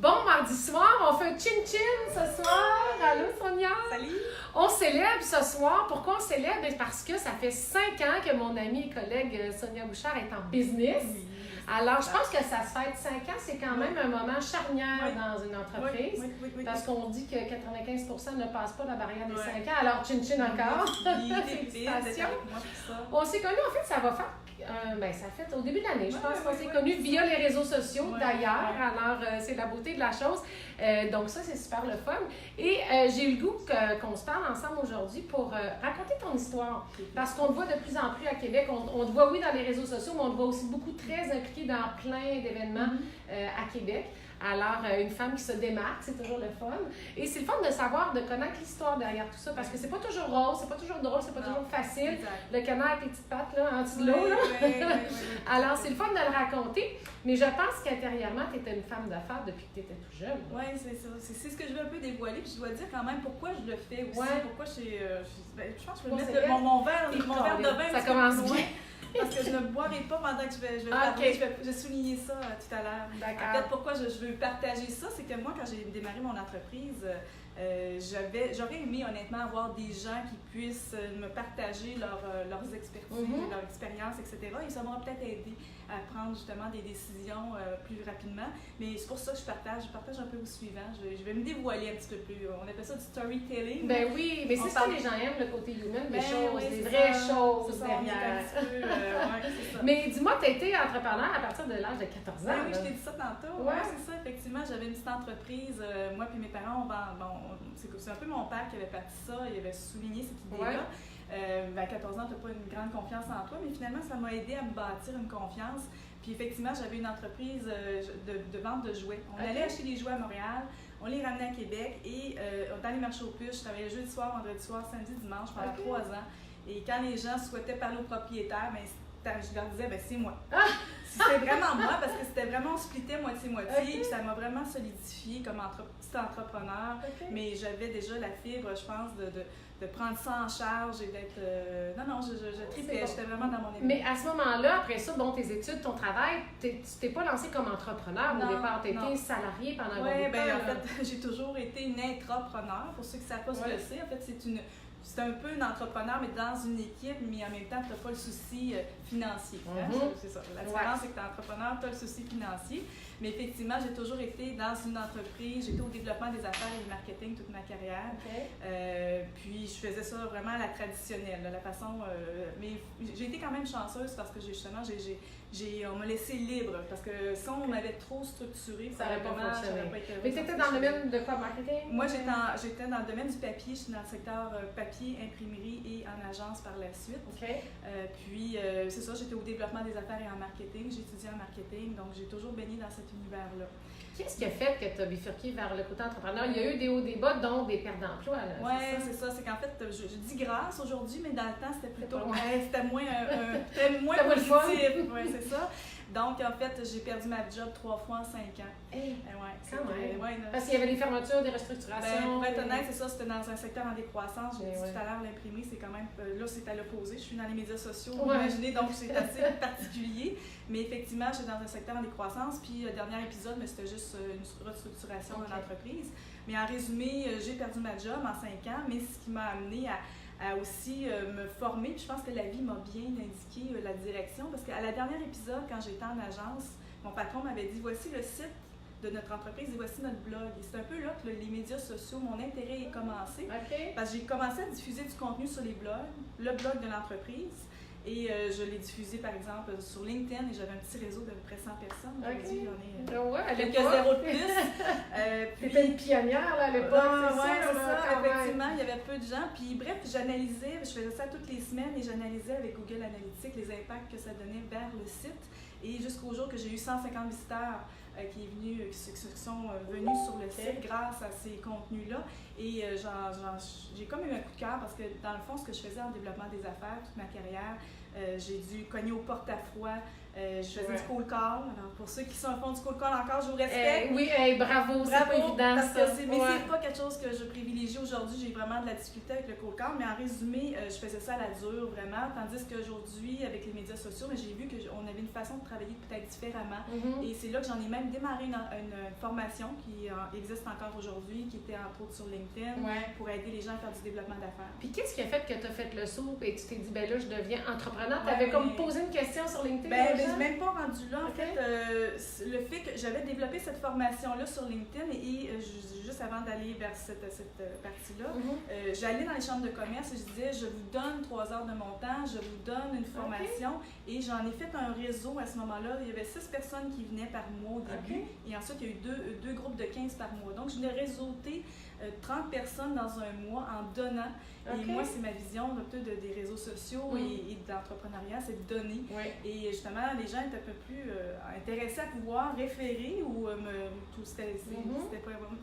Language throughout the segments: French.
Bon mardi soir, on fait un chin-chin ce soir. Allô Sonia? Salut! On célèbre ce soir. Pourquoi on célèbre? Parce que ça fait 5 ans que mon amie et collègue Sonia Bouchard est en business. Oui. Alors, je pense que ça se fête 5 ans, c'est quand même un moment charnière Oui. dans une entreprise. Oui. Parce Parce qu'on dit que 95% ne passent pas la barrière des 5 ans. Alors, chin-chin encore. Félicitations! On s'est connus, en fait, ça va faire. Ça fait au début de l'année, je pense qu'on s'est connus via les réseaux sociaux d'ailleurs. Alors, c'est la beauté de la chose. Donc, ça, c'est super le fun. Et j'ai eu le goût qu'on se parle ensemble aujourd'hui pour raconter ton histoire. Parce qu'on te voit de plus en plus à Québec. On te voit, oui, dans les réseaux sociaux, mais on te voit aussi beaucoup très impliqué dans plein d'événements à Québec. Alors, une femme qui se démarque, c'est toujours le fun. Et c'est le fun de savoir, de connaître l'histoire derrière tout ça, parce que c'est pas toujours rose, c'est pas toujours drôle, c'est pas toujours facile. Exact. Le canard avec les petites pattes, là, en dessous de l'eau, là. Oui. Alors, c'est le fun de le raconter, mais je pense qu'intérieurement, tu étais une femme d'affaires depuis que tu étais tout jeune. Oui, c'est ça. C'est ce que je veux un peu dévoiler. Puis je dois dire quand même pourquoi je le fais aussi. Ouais. Pourquoi je pense que je Bon, vais c'est mettre vrai. mon verre de vin. Ça commence bien. Parce que je ne boirai pas pendant que je vais Ah, parler. ok. Je vais souligner ça tout à l'heure. D'accord. En fait, pourquoi je veux partager ça, c'est que moi, quand j'ai démarré mon entreprise, j'aurais aimé honnêtement avoir des gens qui puissent me partager leurs expertises, leur expérience, etc. Et ça m'aurait peut-être aidé à prendre justement des décisions plus rapidement. Mais c'est pour ça que je partage un peu au suivant. Je vais me dévoiler un petit peu plus. On appelle ça du storytelling. Ben oui, mais c'est ça les gens aiment, le côté humain, les choses, les vraies choses derrière. Mais dis-moi, tu as été entrepreneur à partir de l'âge de 14 ans. Ben oui, je t'ai dit ça tantôt. Ouais. C'est ça, effectivement. J'avais une petite entreprise. Moi puis mes parents, c'est un peu mon père qui avait parti ça. Il avait souligné cette idée-là. À 14 ans, tu n'as pas une grande confiance en toi, mais finalement, ça m'a aidé à me bâtir une confiance. Puis effectivement, j'avais une entreprise de vente de jouets. On allait acheter des jouets à Montréal, on les ramenait à Québec et dans les marchés aux puces, je travaillais jeudi soir, vendredi soir, samedi, dimanche pendant 3 ans. Et quand les gens souhaitaient parler au propriétaire, je leur disais, c'est moi. C'était vraiment moi parce que c'était vraiment, on splittait moitié-moitié. Puis ça m'a vraiment solidifié comme petit entrepreneur. Mais j'avais déjà la fibre, je pense, de prendre ça en charge et d'être. Je tripais, j'étais vraiment dans mon élément. Mais à ce moment-là, après ça, tes études, ton travail, tu t'es pas lancé comme entrepreneur au départ, tu étais salarié pendant un bon temps. En fait, j'ai toujours été une intrapreneur. Pour ceux qui ne savent pas ce que c'est, en fait, c'est un peu un entrepreneur, mais dans une équipe, mais en même temps, tu n'as pas le souci financier. C'est ça. La différence, c'est que tu es entrepreneur, tu as le souci financier. Mais effectivement, j'ai toujours été dans une entreprise. J'étais au développement des affaires et du marketing toute ma carrière. Puis, je faisais ça vraiment à la traditionnelle, la façon... mais j'ai été quand même chanceuse parce que on m'a laissé libre. Parce que si on m'avait trop structuré, ça n'aurait pas fonctionné. Mais tu étais dans le domaine de quoi, marketing? Moi, j'étais dans le domaine du papier. Je suis dans le secteur papier, imprimerie et en agence par la suite. Puis, c'est ça, j'étais au développement des affaires et en marketing. J'ai étudié en marketing, donc j'ai toujours baigné dans cet univers-là. Qu'est-ce qui a fait que tu as bifurqué vers le côté entrepreneur? Il y a eu des hauts, des bas, dont des pertes d'emploi. Oui, c'est ça. C'est qu'en fait, je dis grâce aujourd'hui, mais dans le temps, c'était plutôt... C'était moins positif. Oui, c'est ça. Donc, en fait, j'ai perdu ma job 3 fois en 5 ans. Parce qu'il y avait des fermetures, des restructurations. Pour être honnête, c'est ça, c'était dans un secteur en décroissance. J'ai dit tout à l'heure, l'imprimer, c'est quand même... Là, c'est à l'opposé. Je suis dans les médias sociaux, imaginez, donc c'est assez particulier. Mais effectivement, j'étais dans un secteur en décroissance. Puis, le dernier épisode, c'était juste une restructuration de l'entreprise. Mais en résumé, j'ai perdu ma job en 5 ans, mais ce qui m'a amené à aussi me former. Puis je pense que la vie m'a bien indiqué la direction parce qu'à la dernière épisode, quand j'étais en agence, mon patron m'avait dit « Voici le site de notre entreprise et voici notre blog. » Et c'est un peu là que les médias sociaux, mon intérêt est commencé. Parce que j'ai commencé à diffuser du contenu sur les blogs, le blog de l'entreprise. Et je l'ai diffusé, par exemple, sur LinkedIn et j'avais un petit réseau de près 100 personnes. Aujourd'hui, on est quelques zéros de plus. C'était une pionnière là, à l'époque. C'est ça. Effectivement, il y avait peu de gens. Puis bref, j'analysais, je faisais ça toutes les semaines et j'analysais avec Google Analytics les impacts que ça donnait vers le site. Et jusqu'au jour que j'ai eu 150 visiteurs qui sont venus sur le site grâce à ces contenus-là. Et j'ai comme eu un coup de cœur parce que dans le fond, ce que je faisais en développement des affaires toute ma carrière, j'ai dû cogner aux portes à froid Je faisais du cold call. Alors, pour ceux qui font du cold call encore, je vous respecte. Oui, bravo, c'est pas évident. Mais c'est pas quelque chose que je privilégie aujourd'hui. J'ai vraiment de la difficulté avec le cold call. Mais en résumé, je faisais ça à la dure, vraiment. Tandis qu'aujourd'hui, avec les médias sociaux, j'ai vu qu'on avait une façon de travailler peut-être différemment. Et c'est là que j'en ai même démarré une formation qui existe encore aujourd'hui, qui était entre autres sur LinkedIn, pour aider les gens à faire du développement d'affaires. Puis qu'est-ce qui a fait que tu as fait le saut et tu t'es dit, ben là, je deviens entrepreneur? Tu avais comme posé une question sur LinkedIn? Je ne suis même pas rendue là. En fait, le fait que j'avais développé cette formation-là sur LinkedIn et juste avant d'aller vers cette partie-là, j'allais dans les chambres de commerce et je disais, je vous donne 3 heures de mon temps, je vous donne une formation et j'en ai fait un réseau à ce moment-là. Il y avait 6 personnes qui venaient par mois au début et ensuite il y a eu deux groupes de 15 par mois. Donc, je venais réseauter 30 personnes dans un mois en donnant. Et moi, c'est ma vision des réseaux sociaux et de l'entrepreneuriat, c'est de donner. Et justement, les gens étaient un peu plus intéressés à pouvoir référer ou c'était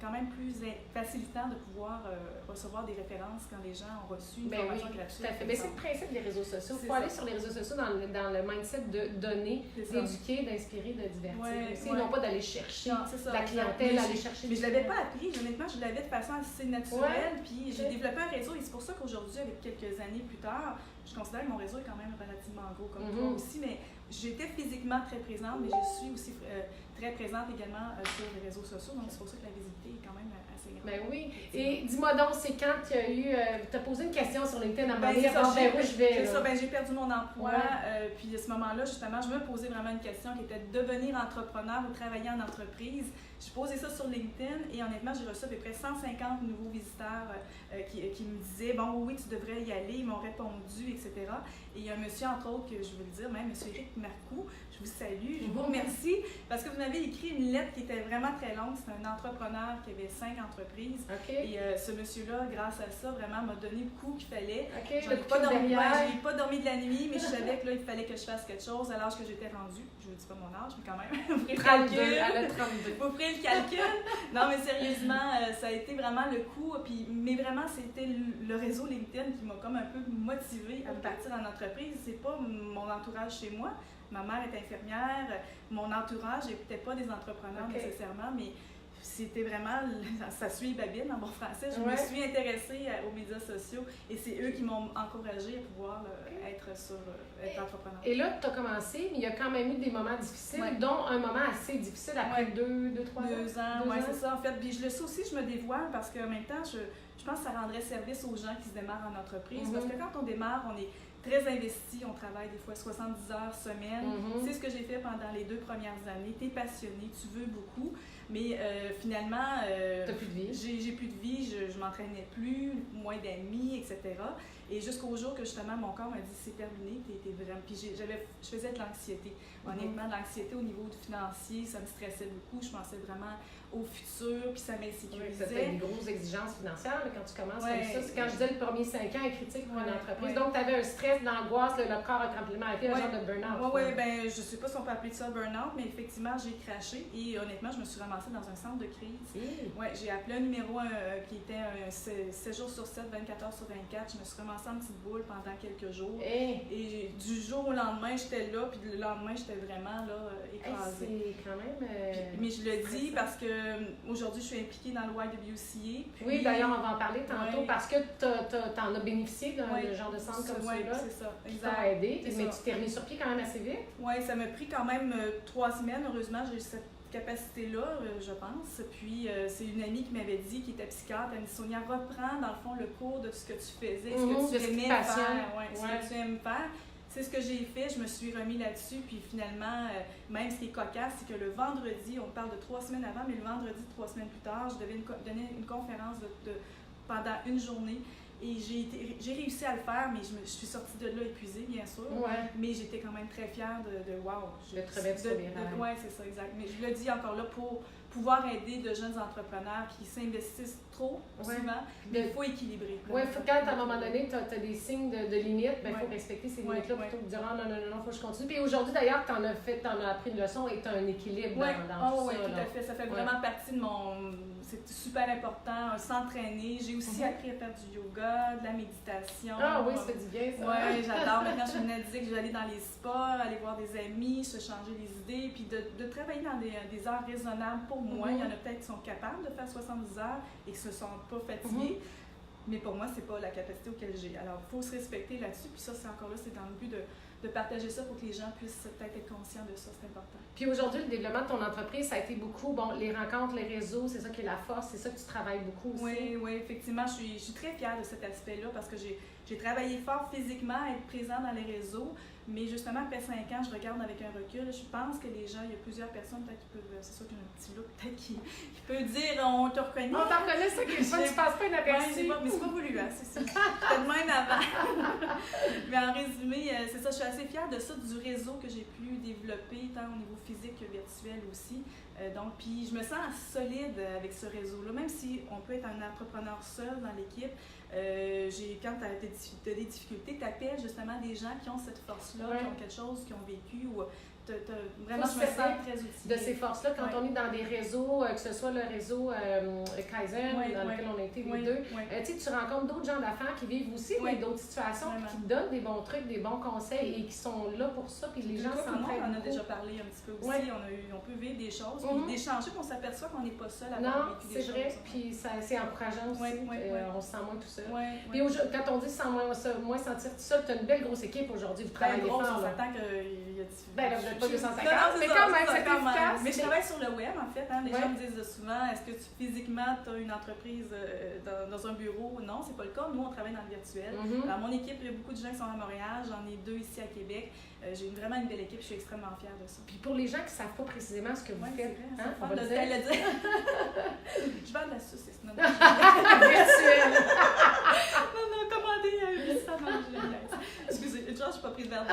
quand même plus facilitant de pouvoir recevoir des références quand les gens ont reçu une formation gratuite. Tout à fait. Mais c'est le principe des réseaux sociaux. Il faut aller sur les réseaux sociaux dans le mindset de donner, d'éduquer, d'inspirer, de divertir. Non pas d'aller chercher la clientèle, aller chercher. Mais je ne l'avais pas appris. Honnêtement, je l'avais de façon assez naturelle. Puis j'ai développé un réseau et c'est pour ça qu'aujourd'hui, avec quelques années plus tard, je considère que mon réseau est quand même relativement gros comme toi aussi, mais j'étais physiquement très présente, mais je suis aussi très présente également sur les réseaux sociaux, donc c'est pour ça que la visibilité est quand même assez grande. Ben oui. Et dis-moi donc, c'est quand tu as posé une question sur LinkedIn à j'ai perdu mon emploi, puis à ce moment-là, justement, je me posais vraiment une question qui était de devenir entrepreneur ou travailler en entreprise. J'ai posé ça sur LinkedIn et honnêtement, j'ai reçu à peu près 150 nouveaux visiteurs qui me disaient « Bon, oui, tu devrais y aller », ils m'ont répondu, etc. Et il y a un monsieur, entre autres, que je veux le dire, même monsieur Éric Marcoux, je vous salue, je vous remercie parce que vous m'avez écrit une lettre qui était vraiment très longue. C'est un entrepreneur qui avait 5 entreprises. Et ce monsieur-là, grâce à ça, vraiment m'a donné le coup qu'il fallait. Je n'ai pas dormi de la nuit, mais je savais que là, il fallait que je fasse quelque chose à l'âge que j'étais rendue. Je ne vous dis pas mon âge, mais quand même. Vous ferez le calcul. Vous ferez le calcul. Non, mais sérieusement, ça a été vraiment le coup. Mais vraiment, c'était le réseau LinkedIn qui m'a comme un peu motivée à partir en entreprise. C'est pas mon entourage chez moi. Ma mère est infirmière, mon entourage n'était pas des entrepreneurs nécessairement, mais c'était vraiment, ça suit babine en bon français. Je me suis intéressée aux médias sociaux et c'est eux qui m'ont encouragée à pouvoir être entrepreneur. Et là, tu as commencé, mais il y a quand même eu des moments difficiles, dont un moment assez difficile après 2-3 ans. 2 ans, oui, c'est ça en fait. Puis je le sais aussi, je me dévoile parce qu'en même temps, je pense que ça rendrait service aux gens qui se démarrent en entreprise. Parce que quand on démarre, on est très investi, on travaille des fois 70 heures semaine. C'est ce que j'ai fait pendant les 2 premières années. Tu es passionné, tu veux beaucoup, mais finalement, t'as plus de vie. J'ai plus de vie, je m'entraînais plus, moins d'amis, etc. Et jusqu'au jour que justement mon corps m'a dit c'est terminé, t'es vraiment. Puis je faisais de l'anxiété. Honnêtement, de l'anxiété au niveau financier, ça me stressait beaucoup. Je pensais vraiment au futur, puis ça m'insécurisait. Ça fait des grosses exigences financières là, quand tu commences comme ça. C'est quand je disais le premier 5 ans est critique pour une entreprise. Donc, tu avais un stress, de l'angoisse, le corps a complètement été un genre de burn-out. Oui, ben je sais pas si on peut appeler ça burn-out, mais effectivement, j'ai craché et honnêtement, je me suis ramassée dans un centre de crise. J'ai appelé un numéro qui était 7 jours sur 7, 24 heures sur 24. Je me suis ramassée en petite boule pendant quelques jours. Et du jour au lendemain, j'étais là, puis le lendemain, j'étais vraiment là, écrasée. C'est quand même... mais je le dis parce que aujourd'hui, je suis impliquée dans le YWCA. Oui, d'ailleurs, on va en parler tantôt parce que tu en as bénéficié d'un genre de centre comme celui-là. C'est ça, exact. Ça a aidé, mais tu t'es remis sur pied quand même assez vite. Oui, ça m'a pris quand même 3 semaines. Heureusement, j'ai cette capacité-là, je pense. Puis, c'est une amie qui m'avait dit, qui était psychiatre, elle me dit, Sonia, reprends dans le fond le cours de ce que tu faisais, ce que tu aimais faire. Ce que tu aimes faire. C'est ce que j'ai fait, je me suis remis là-dessus, puis finalement, même ce qui est cocasse, c'est que le vendredi, on parle de 3 semaines avant, mais le vendredi, 3 semaines plus tard, je devais donner une conférence pendant une journée. Et j'ai réussi à le faire, mais je suis sortie de là épuisée, bien sûr. Mais j'étais quand même très fière de wow. Le travail de oui, c'est ça, exact. Mais je le dis encore là, pour pouvoir aider de jeunes entrepreneurs qui s'investissent trop souvent, mais il faut équilibrer. Oui, quand à un moment donné, tu as des signes de limites, il faut respecter ces limites-là plutôt que de dire non, il faut que je continue. Puis aujourd'hui, d'ailleurs, tu en as appris une leçon et tu as un équilibre dans tout ça. Oui, tout à fait. Ça fait vraiment partie de mon... C'est super important, s'entraîner. J'ai aussi appris à faire du yoga, de la méditation. Ah oui, ça fait du bien, ça. Oui, j'adore. Maintenant, je venais de dire que j'allais dans les sports, aller voir des amis, se changer les idées, puis de travailler dans des heures raisonnables pour moi. Il y en a peut-être qui sont capables de faire 70 heures et qui ne se sentent pas fatigués. Mais pour moi, c'est pas la capacité auquel j'ai. Alors, il faut se respecter là-dessus. Puis ça, c'est encore là, c'est dans le but de partager ça pour que les gens puissent peut-être être conscients de ça. C'est important. Puis aujourd'hui, le développement de ton entreprise, ça a été beaucoup, les rencontres, les réseaux, c'est ça qui est la force, c'est ça que tu travailles beaucoup aussi. Oui, effectivement. Je suis très fière de cet aspect-là parce que j'ai travaillé fort physiquement à être présent dans les réseaux. Mais justement, après 5 ans, je regarde avec un recul. Je pense que les gens, il y a plusieurs personnes peut-être qui peuvent, c'est sûr qu'il y a un petit look peut-être qui peut dire on te reconnaît. On t'en reconnaît, ça, tu passes pas inaperçu. Mais c'est pas voulu, hein, c'est ça. C'était de même avant. Mais en résumé, c'est ça, je suis assez fière de ça, du réseau que j'ai pu développer, tant au niveau physique que virtuel aussi. Donc, puis je me sens solide avec ce réseau-là, même si on peut être un entrepreneur seul dans l'équipe. Quand tu as des difficultés, tu appelles justement des gens qui ont cette force-là, qui ont quelque chose, qui ont vécu ou vraiment, je me sens très outillée. De ces forces-là, quand on est dans des réseaux, que ce soit le réseau Kaizen, dans lequel on a été les deux, tu rencontres d'autres gens d'affaires qui vivent aussi d'autres situations, qui te donnent des bons trucs, des bons conseils et qui sont là pour ça, puis les gens s'entraident. On en a déjà parlé un petit peu aussi, on peut vivre des choses, puis d'échanger, puis on s'aperçoit qu'on n'est pas seul à avoir vécu des choses. Non, c'est vrai, puis c'est encourageant aussi, on se sent moins tout seul. Puis quand on dit se sent moins sentir tout seul, tu as une belle grosse équipe aujourd'hui, vous travaillez fort. On s'attend qu'il y a pas 250, mais quand même, c'est efficace. Mais je travaille sur le web, en fait. Les gens me disent souvent, est-ce que physiquement, tu as une entreprise dans un bureau? Non, c'est pas le cas. Nous, on travaille dans le virtuel. Dans mon équipe, il y a beaucoup de gens qui sont à Montréal. J'en ai 2 ici à Québec. J'ai vraiment une belle équipe. Je suis extrêmement fière de ça. Puis pour les gens qui ne savent pas précisément ce que vous faites, on va le dire. Je vends de la saucisse. Non, virtuel. Non, commandez ça dans le excusez, je ne suis pas prise vers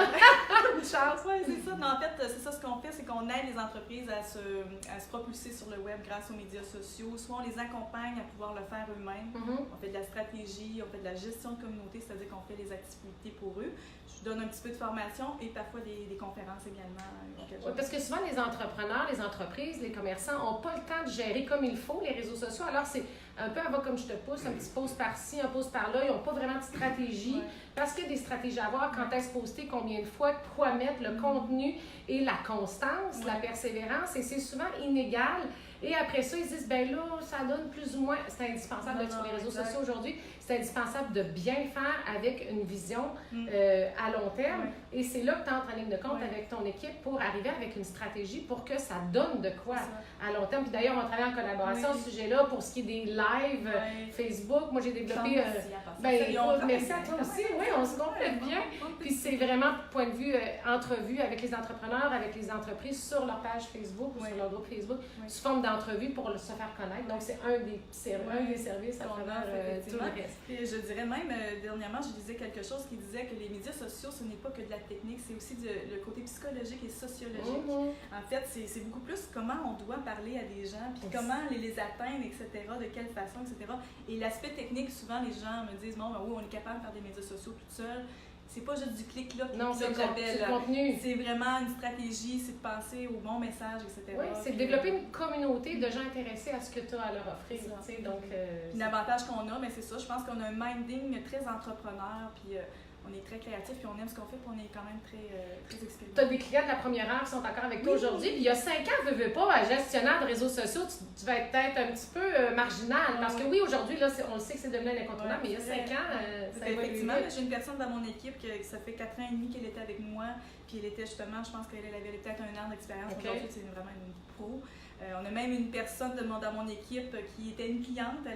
Charles, c'est ça. Non, en fait, c'est ça ce qu'on fait, c'est qu'on aide les entreprises à se propulser sur le web grâce aux médias sociaux. Soit on les accompagne à pouvoir le faire eux-mêmes. On fait de la stratégie, on fait de la gestion de communauté, c'est-à-dire qu'on fait les activités pour eux. Je donne un petit peu de formation et parfois des conférences également. Oui, parce que souvent, les entrepreneurs, les entreprises, les commerçants n'ont pas le temps de gérer comme il faut les réseaux sociaux. Alors, c'est un peu avant comme je te pousse, un petit pause par-ci, un pause par-là. Ils n'ont pas vraiment de stratégie. Parce qu'il y a des stratégies à avoir, quand est-ce poster, combien de fois, quoi mettre, le contenu et la constance, la persévérance. Et c'est souvent inégal. Et après ça, ils disent, ben là, ça donne plus ou moins. C'est indispensable d'être sur les réseaux sociaux aujourd'hui. C'est indispensable de bien faire avec une vision à long terme. Et c'est là que tu entres en ligne de compte avec ton équipe pour arriver avec une stratégie pour que ça donne de quoi à long terme. Puis d'ailleurs, on travaille en collaboration à ce sujet-là pour ce qui est des lives Facebook. Moi, j'ai développé... merci à toi aussi. Oui, on se complète bien. Puis c'est vraiment point de vue entrevue avec les entrepreneurs, avec les entreprises sur leur page Facebook ou sur leur groupe Facebook, sous forme d'entrevue pour se faire connaître. Donc, c'est un des services à travers tout le reste. Et je dirais même, dernièrement, je lisais quelque chose qui disait que les médias sociaux, ce n'est pas que de la technique, c'est aussi le côté psychologique et sociologique. En fait, c'est beaucoup plus comment on doit parler à des gens, puis comment les atteindre, etc., de quelle façon, etc. Et l'aspect technique, souvent, les gens me disent, bon, ben oui, on est capable de faire des médias sociaux toute seule. C'est pas juste du clic là, c'est le contenu. C'est vraiment une stratégie, c'est de penser au bon message, etc. Oui, c'est de développer une communauté de gens intéressés à ce que tu as à leur offrir. Donc, l'avantage qu'on a, mais c'est ça, je pense qu'on a un minding très entrepreneur, puis on est très créatif, puis on aime ce qu'on fait, puis on est quand même très expérimenté. Tu as des clients de la première heure qui sont encore avec toi aujourd'hui, puis il y a 5 ans, veux pas, gestionnaire de réseaux sociaux, tu vas être peut-être un petit peu marginal, parce que oui, aujourd'hui, là, on le sait que c'est devenu un incontournable, mais il y a 5 ans, ça effectivement, j'ai une personne dans mon équipe que ça fait 4 ans et demi qu'elle était avec moi, puis elle était justement, je pense qu'elle avait peut-être 1 an d'expérience. Aujourd'hui, c'est vraiment une pro. On a même une personne dans mon équipe qui était une cliente.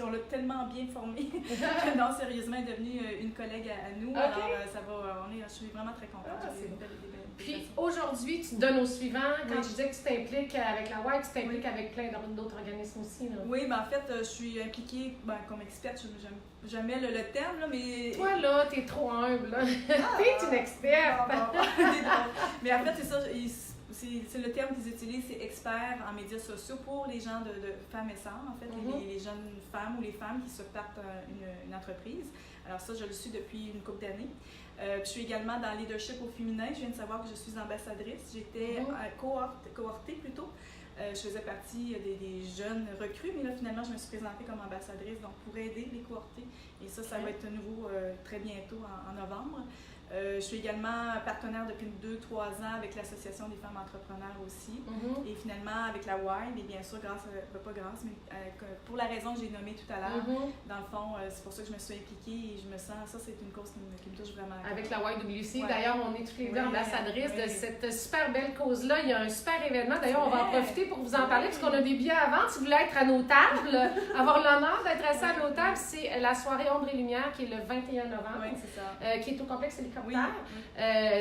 On l'a tellement bien formée que non, sérieusement, elle est devenue une collègue à nous. Alors, ça va, je suis vraiment très contente. Puis aujourd'hui, tu donnes au suivant. Quand je disais que tu t'impliques avec la WIDE, tu t'impliques avec plein d'autres organismes aussi. Là. Oui, en fait, je suis impliquée comme experte. J'aime jamais le terme, là, mais... Toi, là, t'es trop humble. T'es une experte. Mais en fait, c'est ça. c'est le terme qu'ils utilisent, c'est expert en médias sociaux pour les gens de femmes et sœurs, en fait, les jeunes femmes ou les femmes qui se partent une entreprise. Alors ça, je le suis depuis une couple d'années. Je suis également dans leadership au féminin. Je viens de savoir que je suis ambassadrice. J'étais cohortée plutôt. Je faisais partie des jeunes recrues, mais là, finalement, je me suis présentée comme ambassadrice, donc pour aider les cohortés. Et ça va être nouveau très bientôt en novembre. Je suis également partenaire depuis 2-3 ans avec l'Association des femmes entrepreneurs aussi. Et finalement, avec la WIDE, et bien sûr, pour la raison que j'ai nommée tout à l'heure, dans le fond, c'est pour ça que je me suis impliquée et je me sens, ça c'est une cause qui me touche vraiment. Avec la YWC, d'ailleurs, on est toutes les deux ambassadrices de cette super belle cause-là. Il y a un super événement. D'ailleurs, on va en profiter pour vous en parler parce qu'on a des billets à vendre. Si vous voulez être à nos tables, avoir l'honneur d'être assis à nos tables, c'est la soirée Ombre et Lumière qui est le 21 novembre, qui est au complexe Hélicoptère.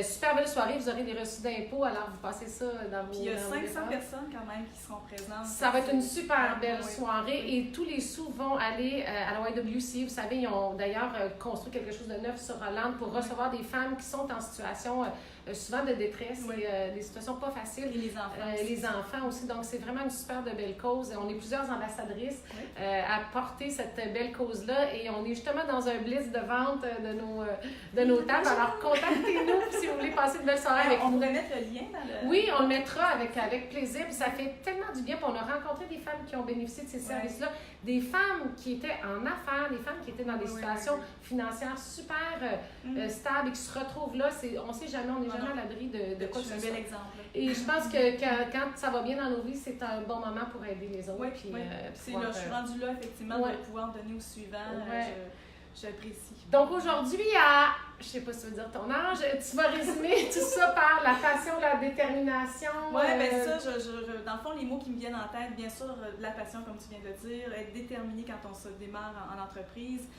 Super belle soirée, vous aurez des reçus d'impôts, alors vous passez ça dans vos... Puis il y a 500 personnes quand même qui seront présentes. Ça va être une super belle soirée et tous les sous vont aller à la YWC. Vous savez, ils ont d'ailleurs construit quelque chose de neuf sur Hollande pour recevoir des femmes qui sont en situation souvent de détresse et des situations pas faciles. Et les enfants aussi. Les enfants aussi. Donc, c'est vraiment une super de belle cause. On est plusieurs ambassadrices à porter cette belle cause-là et on est justement dans un blitz de vente de nos tables. Alors, contactez-nous si vous voulez passer une belle soirée avec nous. On pourrait mettre le lien dans le... Oui, on le mettra avec plaisir. Puis ça fait tellement du bien. Puis on a rencontré des femmes qui ont bénéficié de ces services-là. Des femmes qui étaient en affaires, des femmes qui étaient dans des situations financières super stables et qui se retrouvent là. On ne sait jamais, on n'est jamais à l'abri de quoi que ce soit. C'est un bel exemple. Et je pense que quand ça va bien dans nos vies, c'est un bon moment pour aider les autres. Oui, puis je suis rendue là, effectivement, de pouvoir donner au suivant. J'apprécie. Donc aujourd'hui, je sais pas si tu veux dire ton âge, tu vas résumer tout ça par la passion, la détermination. Oui, bien ça, dans le fond, les mots qui me viennent en tête, bien sûr, la passion, comme tu viens de dire, être déterminé quand on se démarre en entreprise,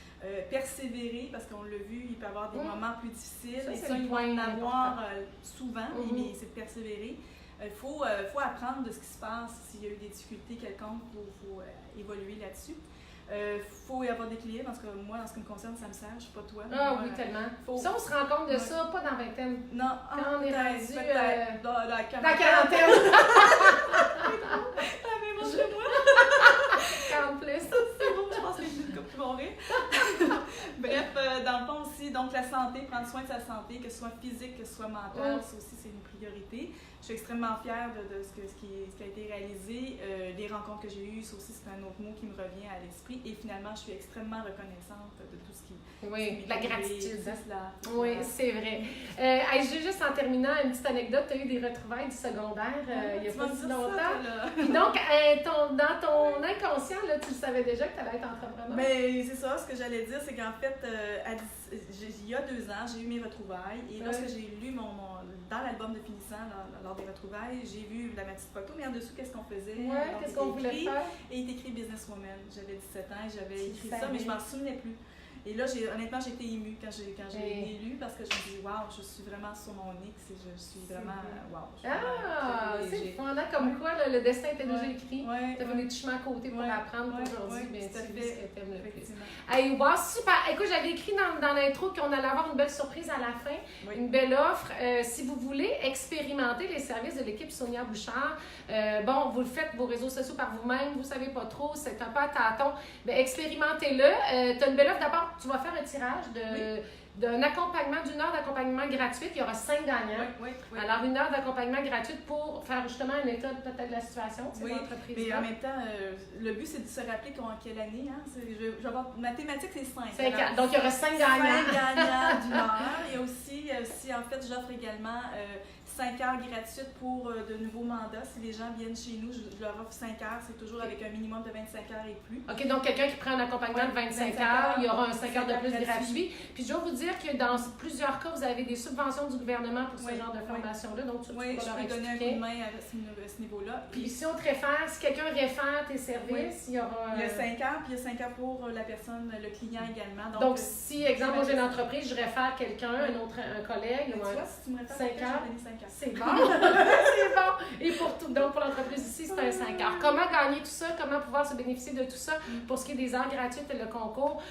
persévérer, parce qu'on l'a vu, il peut y avoir des moments plus difficiles, et ça, il va en avoir souvent, mais c'est de persévérer. Il faut apprendre de ce qui se passe s'il y a eu des difficultés quelconques, il faut évoluer là-dessus. Faut y avoir d'équilibre, parce que moi, en ce qui me concerne, ça me sert, je suis pas toi. Ah oui, tellement. Ça, on se rend compte de ça, pas dans la vingtaine. Non, quand on est rendu dans la quarantaine. Ah, mais moi, chez moi. 40 plus. C'est bon, je pense que les petites coupes vont rire. Bref, dans le fond aussi, donc la santé, prendre soin de sa santé, que ce soit physique, que ce soit mentale, ça aussi, c'est une priorité. Je suis extrêmement fière de ce qui a été réalisé. Les rencontres que j'ai eues, ça aussi, c'est un autre mot qui me revient à l'esprit. Et finalement, je suis extrêmement reconnaissante de tout ce qui... Oui, la gratitude. Oui, c'est vrai. Juste en terminant, une petite anecdote. Tu as eu des retrouvailles du secondaire il n'y a pas si longtemps. Puis donc, dans ton inconscient, là, tu le savais déjà que tu allais être entrepreneur? Mais c'est ça, ce que j'allais dire, c'est qu'en fait, il y a 2 ans, j'ai eu mes retrouvailles. Et lorsque j'ai lu dans l'album de finissant, lors des retrouvailles, j'ai vu la petite photo, mais en dessous, qu'est-ce qu'on faisait? Qu'est-ce qu'on voulait faire? Et il est écrit Businesswoman. J'avais 17 ans et j'avais écrit ça, mais je m'en souvenais plus. Et là, honnêtement, j'ai été émue quand j'ai lu parce que je me dis, waouh, je suis vraiment sur mon X et je suis vraiment, waouh. C'est fondant comme quoi le destin était déjà écrit. Tu as fait des petits chemins à côté pour apprendre qu'aujourd'hui, tu vis ce que tu aimes le plus. Hey, wow, super. Écoute, j'avais écrit dans l'intro qu'on allait avoir une belle surprise à la fin, une belle offre. Si vous voulez expérimenter les services de l'équipe Sonia Bouchard, vous le faites vos réseaux sociaux par vous-même, vous ne savez pas trop, c'est un peu à tâtons, mais expérimentez-le. Tu as une belle offre. D'abord, tu vas faire un tirage d'un accompagnement, d'une heure d'accompagnement gratuite. Il y aura 5 gagnants. Oui. Alors, 1 heure d'accompagnement gratuite pour faire justement un état peut-être de la situation de l'entreprise. Mais en même temps, le but, c'est de se rappeler en quelle année. Hein? Je vais avoir, mathématiques, c'est 5. Donc, il y aura 5 gagnants. 5 gagnants d'une heure. Et aussi, si en fait, j'offre également 5 heures gratuites pour de nouveaux mandats. Si les gens viennent chez nous, je leur offre 5 heures. C'est toujours avec un minimum de 25 heures et plus. OK, donc quelqu'un qui prend un accompagnement de 25 heures, il y aura un 5 heures de plus gratuit. Puis je vais vous dire que dans plusieurs cas, vous avez des subventions du gouvernement pour ce genre de formation-là. Donc, tu peux leur expliquer. Donner un coup de main à ce niveau-là. Puis si on te réfère, si quelqu'un réfère tes services, il y aura... Il y a 5 heures, puis il y a 5 heures pour la personne, le client également. Donc si, exemple, moi j'ai une entreprise, je réfère quelqu'un, un collègue, tu vois, si tu me réfères 5 heures, c'est bon. C'est bon. Et donc pour l'entreprise ici, c'est un 5 heures. Comment gagner tout ça? Comment pouvoir se bénéficier de tout ça? Pour ce qui est des heures gratuites et le concours,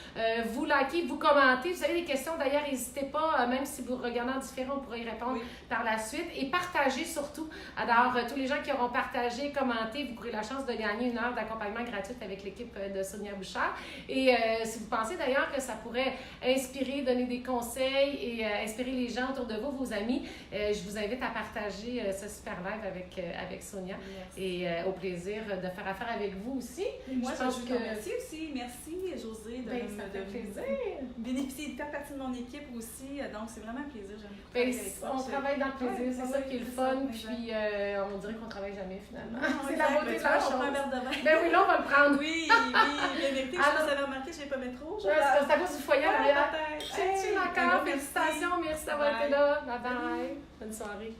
vous likez, vous commentez. Vous avez des questions D'ailleurs, n'hésitez pas, même si vous regardez en différé, on pourra y répondre par la suite. Et partagez surtout. Alors, tous les gens qui auront partagé, commenté, vous aurez la chance de gagner 1 heure d'accompagnement gratuite avec l'équipe de Sonia Bouchard. Et si vous pensez d'ailleurs que ça pourrait inspirer, donner des conseils et inspirer les gens autour de vous, vos amis, je vous invite à partager ce super live avec Sonia. Et au plaisir de faire affaire avec vous aussi. Et moi, je vous remercie aussi. Merci, Josée, de bénéficier de faire partie de mon équipe aussi. Donc, c'est vraiment un plaisir. On travaille dans le plaisir, c'est ça qui est le fun. Puis, on dirait qu'on ne travaille jamais finalement. C'est la beauté de la chose. On prend un verre de vin. Ben oui, là, on va le prendre. Oui, bien vérité. Je sais pas si vous avez remarqué, je n'ai pas mis trop. C'est à cause du foyer arrière. C'est encore. Félicitations. Merci d'avoir été là. Bye bye. Bonne soirée.